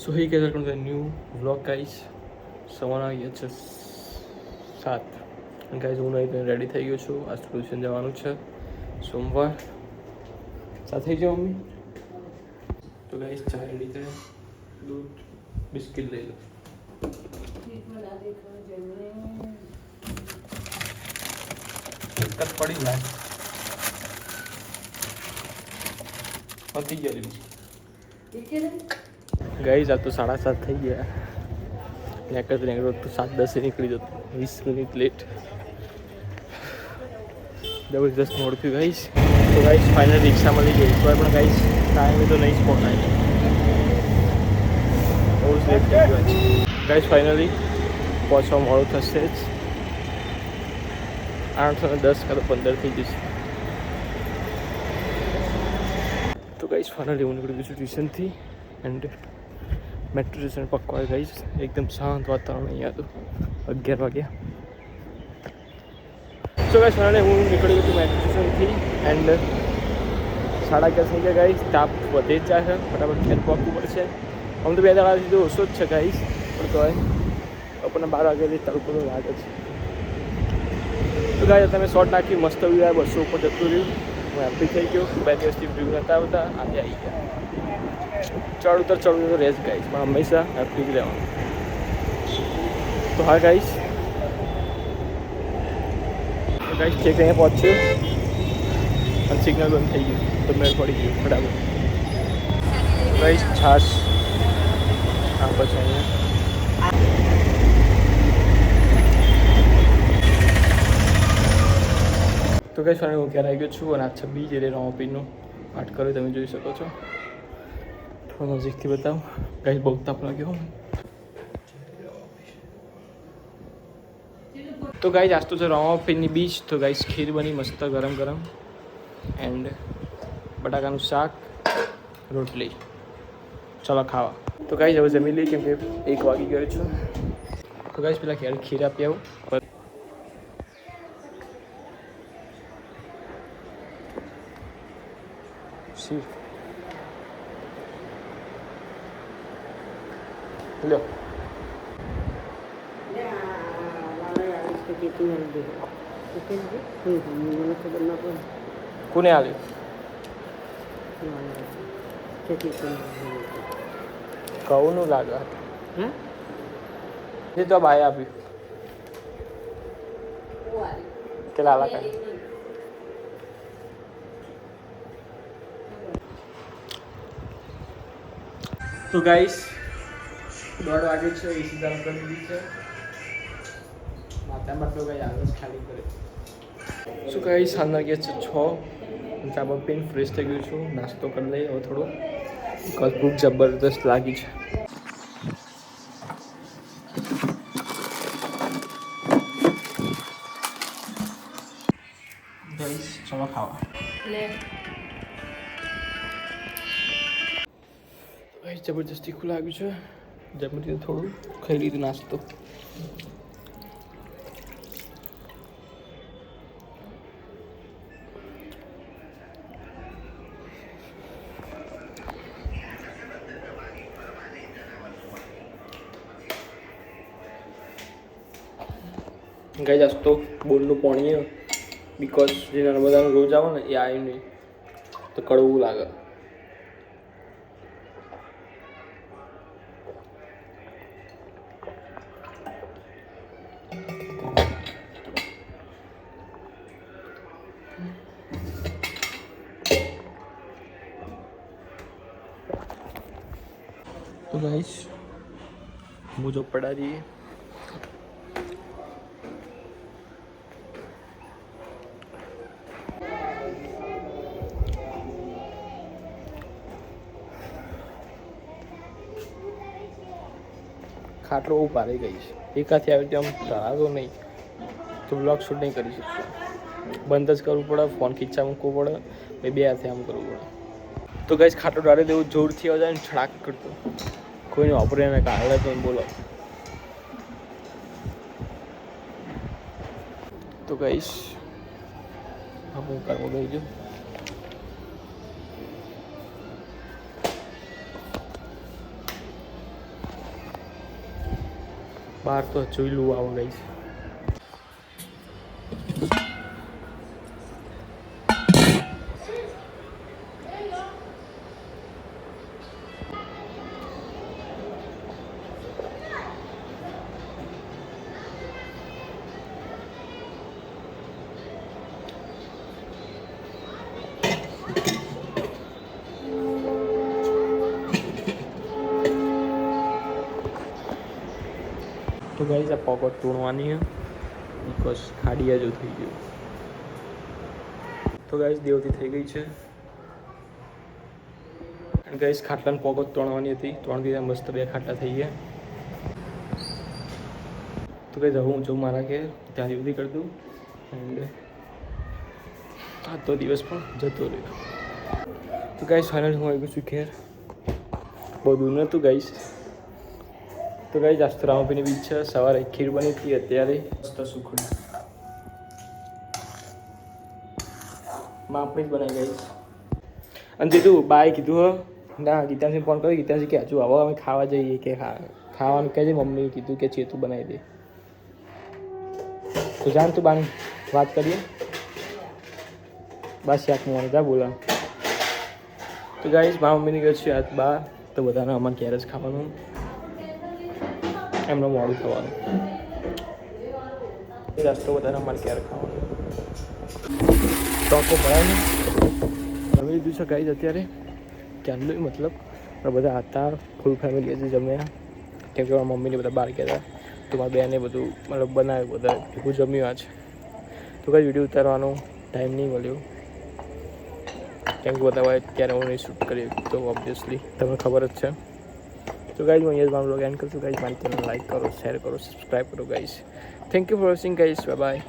So hey guys, welcome to the new vlog guys. સવારના ગયા છે 7 અને ગાઈઝ હું નહીં રેડી થઈ ગયો છું. આજ ટ્યુશન જવાનું છે સોમવાર. સાથે થઈ જાઓ મમ્મી. તો ગાઈઝ ચા રેડી છે, દૂધ બિસ્કિટ લઈ લો. કટ પડી જાય પતી ગયા ગાઈઝ. આ તો 7:30 થઈ ગયા. નીકળો તો 7:10 નીકળી જતો, 20 મિનિટ લેટ. જબરદસ્ત મોડ થયું ગાઈઝ. તો ગાઈઝ ફાઇનલ રિક્ષા મળી ગઈ તો પણ ગાઈઝ ટાઈમે તો નહીં જ પહોંચાય. બહુ જ લેટ થઈ ગયો છે ગાઈઝ. ફાઇનલી પહોંચવા મોડું થશે જ. 8:10 કાં તો 15 થઈ જશે. તો ગાઈઝ ફાઇનલી હું નીકળી ગયો છું ટ્યુશનથી એન્ડ મેટ્રો સ્ટેશન પકવાય ગાઈઝ. એકદમ શાંત વાતાવરણ અહીંયા હતું. 11 વાગ્યા. સો ગાઈઝ ફાઇનલી હું નીકળી ગયો છું મેટ્રો સ્ટેશનથી એન્ડ 11:30 થઈ ગયા ગાઈઝ. તાપ વધે જ જાય છે, ફટાફટ ઘેર પહોંચવું પડશે. આમ તો 2 દાડાથી તો ઓછો જ છે ગાઈઝ, પણ તો આપણને 12 વાગ્યાથી તડકો તો લાગે છે. તો ગાઈઝ તમે શોર્ટ નાખી મસ્ત વ્યૂ 200 ઉપર જતું રહ્યું. હું હેપી થઈ ગયો. 2 દિવસથી વ્યૂ નહોતા આવતા, આજે આવી ગયા. ચડ ઉતર રહેજ ગાઈઝ, પણ હંમેશા હેપી જ રહેવાનું. તો હા ગાઈઝ, તો ગાઈઝ ચેક અહીંયા પહોંચ્યો અને સિગ્નલ બંધ થઈ ગયું તો મેળ પડી ગયું બરાબર. ગાઈઝ છાશ હા પછી અહીંયા તો ગાઈઝ ફાઇનલી હું ક્યારે આવી ગયો છું અને આ 26 એટલે રામાપીરનો પાઠ કર્યો તમે જોઈ શકો છો. થોડું નજીકથી બતાવું ગાઈઝ, બહુ તાપ લાગ્યો. તો ગાઈઝ આજ તો છે રામાપીરની બીચ. તો ગાઈઝ ખીર બની મસ્ત ગરમ ગરમ એન્ડ બટાકાનું શાક, રોટલી. ચાલો ખાવા. તો ગાઈઝ હવે જમી લઈએ કેમ કે 1 વાગી ગયો છું. તો ગાઈઝ પેલા ખીર આપી આવું. શીર લ્યો. કોને આવ્યું? કહુંનું લાગે એ તો ભાઈ આપ્યું કે લાલા કાંઈ. તો ગાઈસ 1:30 વાગે છે. એસી ચાલુ કરી દીધી છે. માથામાં તો કઈ આગળ ખાલી કરે. શું ગાઈસ સાંજના ગયા છે 6. ચાબા પીને ફ્રેશ થઈ ગયું છું. નાસ્તો કરી લઈએ હવે થોડો. ભૂખ જબરદસ્ત લાગી છે. ગાઈસ ચલો ખાવા. ગાઈસ જબરદસ્ત તીખું લાગ્યું છે. જમી થોડું ખાઈ લીધું નાસ્તો. ગાઈસ આજ તો બોલનું પાણી બીકોઝ જે નર્મદાનું રોજ આવે ને એ આવ્યું નહીં તો કડવું લાગે. तो गाइस मुझे पढ़ा रही है. ખાટલો ઉપાડી ગઈ છે. એકાથી આવી તેમ ધરાતો નહીં તો બ્લોગ શૂટ નહીં કરી શકતો. બંધ જ કરવું પડે, ફોન ખીચા મૂકવો પડે, બે હાથે આમ કરવું પડે. તો ગાઈસ ખાટલો ડાળે દેવું જોરથી આવે ને છડાક કરતો. કોઈને વાપરે ને કાઢે તો બોલો. તો ગાઈસ હું કરવા ગઈ છું. બહાર તો જોઈ લઉં આવો ગઈ છે. તો ગાઈસ આ પોકેટ તોડવાની છે બિકોઝ ખાડિયા જો થઈ ગયું. તો ગાઈસ દેવતી થઈ ગઈ છે અને ગાઈસ ખાટલાની પોકેટ તોડવાની હતી. 3 દિવસ મસ્ત 2 ખાટલા થઈ ગયા. તો ગાઈસ હવે હું જાઉં મારા ઘેર, ત્યાં દેવતી કરી દઉં એન્ડ આજનો દિવસ પણ જતો રહ્યો. તો ગાઈસ ફાઇનલ હું આવી ગયો છું ઘેર. બહુ દૂર નહોતું ગાઈસ. તો ગાઈસ આજ તો રામપીની બીચ છે. સવારે ખીર બની હતી, અત્યારે મસ્ત સુખડી માપણી જ બનાવી ગાઈસ. અને કીધું બાય કીધું હો ના ગીતાસિંહ ફોન કર્યો. ગીતાસિંહ કે હજુ આવો અમે ખાવા જઈએ કે ખાવાનું કહે છે. મમ્મીએ કીધું કે ચેતું બનાવી દે. તો જાણ તું બાની વાત કરીએ બસ શાક મને જા બોલા. તો ગાઈસ મારા મમ્મીની ગઈ છે આજ બહાર. તો બધાને અમારે ઘેર જ ખાવાનું, એમને મોડું થવાનું. એ રસ્તો બધાને અમારે ક્યારે ખાવાનું ટોકો ભરાય ને જમી લીધું છે ગાઈસ. અત્યારે ચાંદલું મતલબ બધા હતા ફૂલ ફેમિલી હજી જમ્યા, કેમ કે મારા મમ્મીને બધા બહાર ગયા હતા. તો મારા બેને બધું મતલબ બનાવ્યું, બધા ભેગું જમ્યું આજ. તો કઈ વિડીયો ઉતારવાનો ટાઈમ નહીં મળ્યો, કેમ કે બધા હોય ત્યારે હું નહીં શૂટ કરી તો ઓબ્વિયસલી તમને ખબર જ છે. તો ગાઈસ હું અહીંયા જ મારો બ્લોગ એન્ડ કરું છું. ગાઈસ મારી ચેનલ લાઈક કરો, શેર કરો, સબસ્ક્રાઈબ કરો guys. Thank you for watching guys. Bye bye.